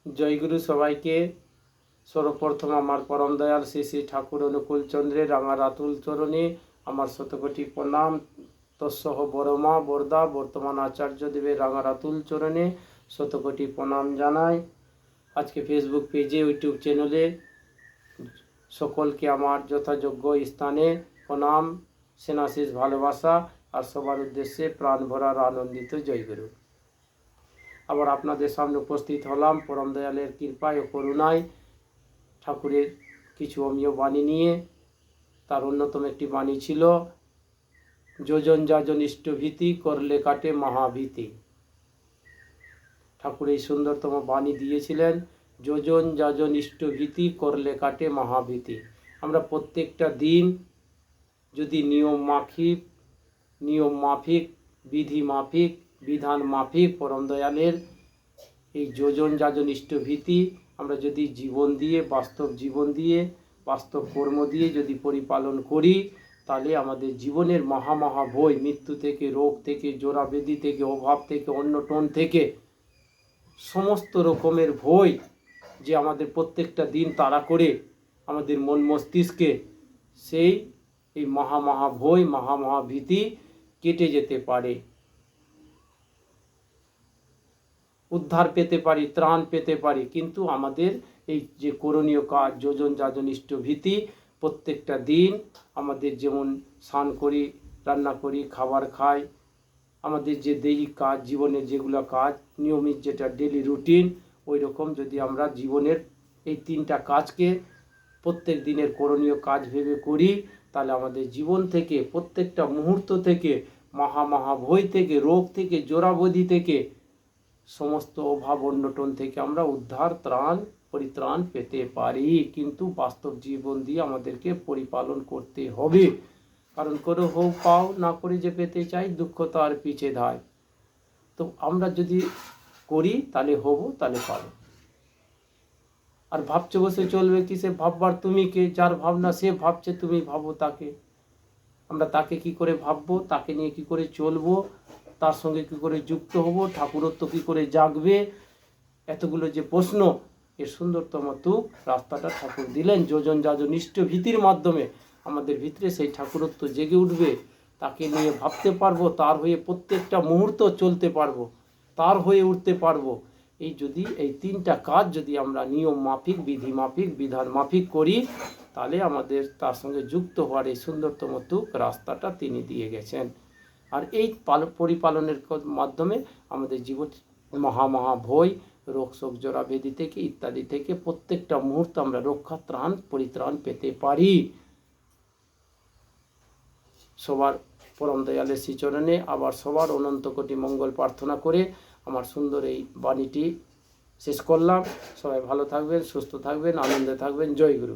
জয়গুরু সবাইকে। সর্বপ্রথম আমার পরম দয়াল শ্রী শ্রী ঠাকুর অনুকূল চন্দ্রের রাঙা রাতুল চরণে আমার শতকোটি প্রণাম। তৎসহ বড়মা বরদা বর্তমান আচার্য দেবের রাঙা রাতুল চরণে শতকোটি প্রণাম জানাই। আজকে ফেসবুক পেজে, ইউটিউব চ্যানেলে সকলকে আমার যথাযোগ্য স্থানে প্রণাম, সেনাশিস ভালোবাসা আর সবার উদ্দেশ্যে প্রাণ ভরার আনন্দিত জয়গুরু। আবার আপনাদের সামনে উপস্থিত হলাম পরম দয়ালের কৃপায় ও করুণায় ঠাকুরের কিছু অমীয় বাণী নিয়ে। তার অন্যতম একটি বাণী ছিল, যোজন যাজন ইষ্টভীতি করলে কাটে মহাভীতি। ঠাকুর এই সুন্দরতম বাণী দিয়েছিলেন, যোজন যাজন ইষ্টভীতি করলে কাটে মহাভীতি। আমরা প্রত্যেকটা দিন যদি নিয়ম মাফিক বিধি মাফিক বিধান মাফিক পরম দয়ালের এই যোজন যাজন ইষ্টভীতি আমরা যদি জীবন দিয়ে, বাস্তব জীবন দিয়ে, বাস্তব কর্ম দিয়ে যদি পরিপালন করি, তাহলে আমাদের জীবনের মহা ভয়, মৃত্যু থেকে, রোগ থেকে, জোড়াবেদি থেকে, অভাব থেকে, অন্নটন থেকে, সমস্ত রকমের ভয় যে আমাদের প্রত্যেকটা দিন তাড়া করে আমাদের মন মস্তিষ্কে, সেই এই মহা ভয়, মহা ভীতি কেটে যেতে পারে, উদ্ধার পেতে পারি, ত্রাণ পেতে পারি। কিন্তু আমাদের এই যে করণীয় কাজ, যোজন যাজন ইষ্টভীতি, প্রত্যেকটা দিন আমাদের যেমন স্নান করি, রান্না করি, খাবার খাই, আমাদের যে দৈহিক কাজ, জীবনের যেগুলো কাজ নিয়মিত, যেটা ডেলি রুটিন, ওই রকম যদি আমরা জীবনের এই তিনটা কাজকে প্রত্যেক দিনের করণীয় কাজ ভেবে করি, তাহলে আমাদের জীবন থেকে, প্রত্যেকটা মুহূর্ত থেকে, মহা ভয় থেকে, রোগ থেকে, জোড়াবধি থেকে, সমস্ত অভাব অন্নটন থেকে আমরা উদ্ধার, ত্রাণ, পরিত্রাণ পেতে পারি। কিন্তু বাস্তব জীবন দিয়ে আমাদেরকে পরিপালন করতে হবে। কারণ করে হোক পাও, না করে যে পেতে চাই, দুঃখ তার পিছে ধায়। তো আমরা যদি করি তাহলে হব, তাহলে পাবো। আর ভাবছে বসে চলবে কি? সে ভাববার তুমি কে? যার ভাবনা সে ভাবছে, তুমি ভাবো তাকে। আমরা তাকে কি করে ভাববো, তাকে নিয়ে কি করে চলবো, তার সঙ্গে কি করে যুক্ত হব, ঠাকুরত্ব কি করে জাগবে, এতগুলো যে প্রশ্ন, এর সুন্দরতম রাস্তাটা ঠাকুর দিলেন যোজন যাজন ইষ্টভীতির মাধ্যমে। আমাদের ভিতরে সেই ঠাকুরত্ব জেগে উঠবে, তাকে নিয়ে ভাবতে পারবো, তার হয়ে প্রত্যেকটা মুহূর্ত চলতে পারবো, তার হয়ে উঠতে পারবো। এই তিনটা কাজ যদি আমরা নিয়ম মাফিক, বিধি মাফিক, বিধান মাফিক করি, তাহলে আমাদের তার সঙ্গে যুক্ত হওয়ার এই সুন্দরতম রাস্তাটা তিনি দিয়ে গেছেন। আর এই পরিপালনের মাধ্যমে আমাদের জীবন মহা ভয়, রোগ শোক জোড়াবেদি থেকে ইত্যাদি থেকে প্রত্যেকটা মুহূর্ত আমরা রক্ষা, ত্রাণ, পরিত্রাণ পেতে পারি। সবার পরম দয়ালের শ্রীচরণে আবার সবার অনন্ত কোটি মঙ্গল প্রার্থনা করে আমার সুন্দর এই বাণীটি শেষ করলাম। সবাই ভালো থাকবেন, সুস্থ থাকবেন, আনন্দে থাকবেন। জয় গুরু।